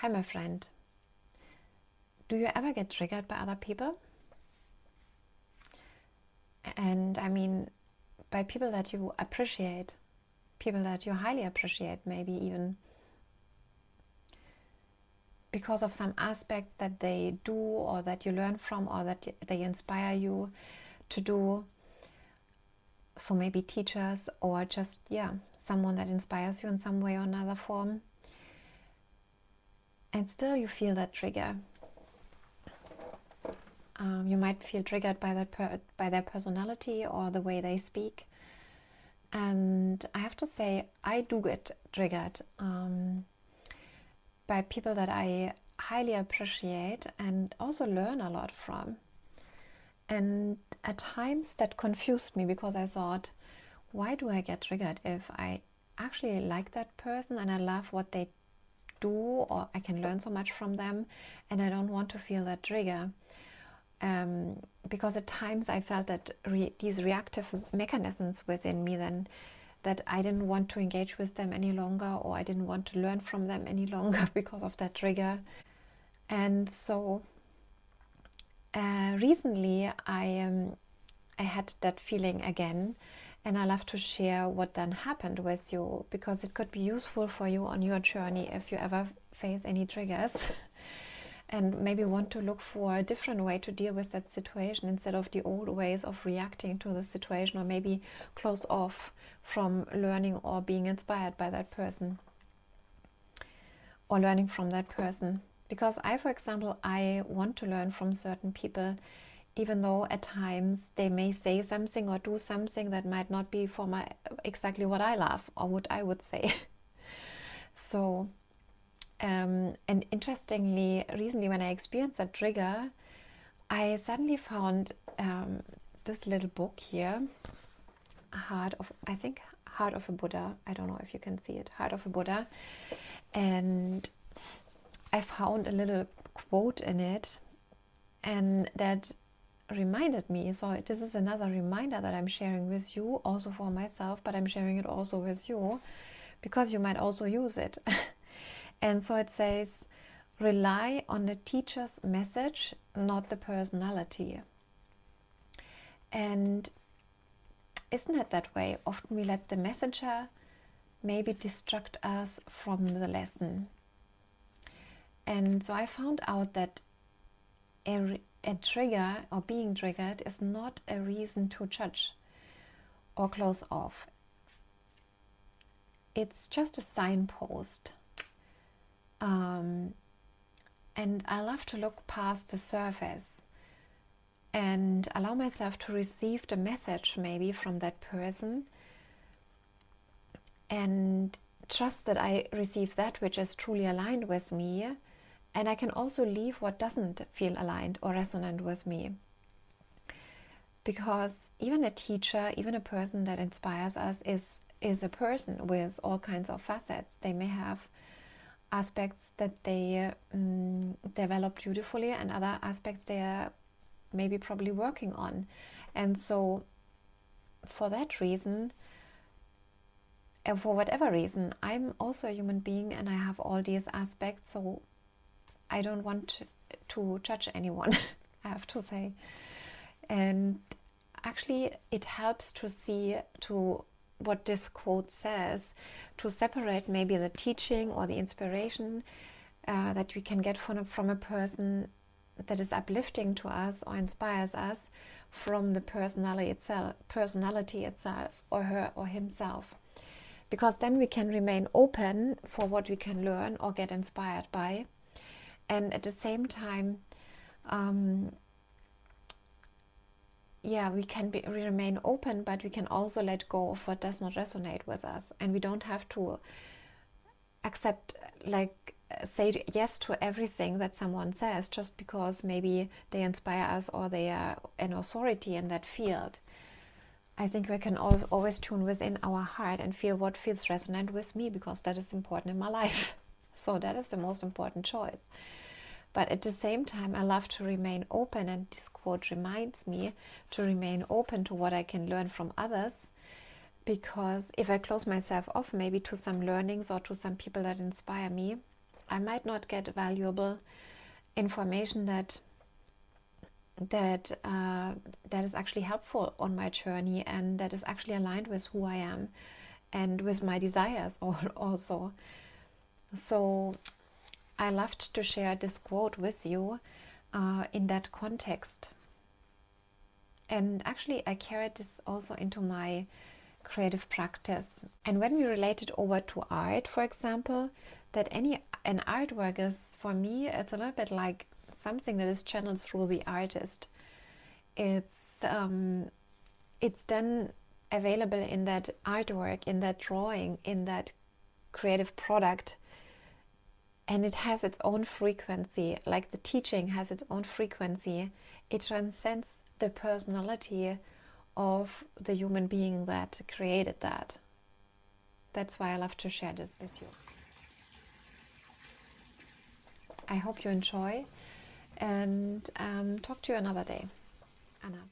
Hi, my friend. Do you ever get triggered by other people? And I mean, by people that you appreciate, people that you highly appreciate, maybe even because of some aspects that they do or that you learn from or that they inspire you to do. So maybe teachers or just, someone that inspires you in some way or another form. And still you feel that trigger. You might feel triggered by by their personality or the way they speak. And I have to say, I do get triggered by people that I highly appreciate and also learn a lot from. And at times that confused me because I thought, why do I get triggered if I actually like that person and I love what they do, or I can learn so much from them, and I don't want to feel that trigger. Because at times I felt that these reactive mechanisms within me then, that I didn't want to engage with them any longer, or I didn't want to learn from them any longer because of that trigger. And so recently I had that feeling again, and I love to share what then happened with you, because it could be useful for you on your journey if you ever face any triggers. And maybe want to look for a different way to deal with that situation instead of the old ways of reacting to the situation, or maybe close off from learning or being inspired by that person or learning from that person. Because for example, I want to learn from certain people, even though at times they may say something or do something that might not be for exactly what I love or what I would say. So and interestingly, recently when I experienced that trigger, I suddenly found this little book here, Heart of a Buddha. I don't know if you can see it, Heart of a Buddha. And I found a little quote in it, and that reminded me. So this is another reminder that I'm sharing with you, also for myself, but I'm sharing it also with you because you might also use it. And so it says, rely on the teacher's message, not the personality. And isn't it that way? Often we let the messenger maybe distract us from the lesson. And so I found out that a trigger or being triggered is not a reason to judge or close off. It's just a signpost. And I love to look past the surface and allow myself to receive the message maybe from that person, and trust that I receive that which is truly aligned with me, and I can also leave what doesn't feel aligned or resonant with me. Because even a teacher, even a person that inspires us is a person with all kinds of facets. They may have aspects that they develop beautifully, and other aspects they are maybe probably working on. And so for that reason, and for whatever reason, I'm also a human being and I have all these aspects, so I don't want to judge anyone, I have to say. And actually it helps to see, to what this quote says, to separate maybe the teaching or the inspiration that we can get from a person that is uplifting to us or inspires us, from the personality itself, or her or himself. Because then we can remain open for what we can learn or get inspired by, and at the same time we can remain open, but we can also let go of what does not resonate with us. And we don't have to accept, say yes to everything that someone says just because maybe they inspire us or they are an authority in that field. I think we can always tune within our heart and feel what feels resonant with me, because that is important in my life. So that is the most important choice. But at the same time, I love to remain open, and this quote reminds me to remain open to what I can learn from others. Because if I close myself off maybe to some learnings or to some people that inspire me, I might not get valuable information that is actually helpful on my journey, and that is actually aligned with who I am and with my desires also. So I loved to share this quote with you in that context. And actually I carried this also into my creative practice. And when we relate it over to art, for example, that an artwork is, for me, it's a little bit like something that is channeled through the artist. It's then available in that artwork, in that drawing, in that creative product, and it has its own frequency, like the teaching has its own frequency. It transcends the personality of the human being that created that. That's why I love to share this with you. I hope you enjoy, and talk to you another day. Anna.